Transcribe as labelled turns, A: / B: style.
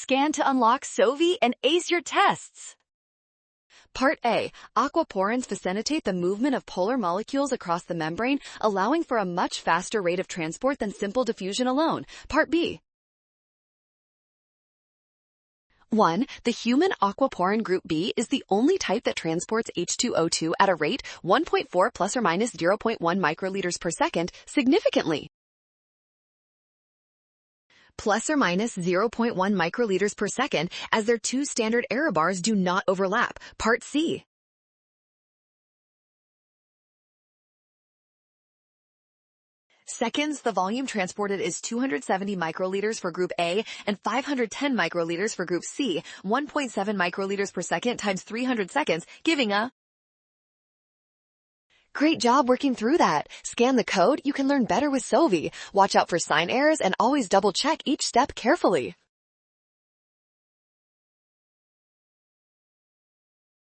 A: Scan to unlock Sovi and ace your tests. Part A. Aquaporins facilitate the movement of polar molecules across the membrane, allowing for a much faster rate of transport than simple diffusion alone. Part B. 1. The human aquaporin group B is the only type that transports H2O2 at a rate 1.4 plus or minus 0.1 microliters per second significantly. Plus or minus 0.1 microliters per second, as their two standard error bars do not overlap. Part C. Seconds, the volume transported is 270 microliters for group A and 510 microliters for group C, 1.7 microliters per second times 300 seconds, giving a... Great job working through that. Scan the code, you can learn better with Sovi. Watch out for sign errors and always double check each step carefully.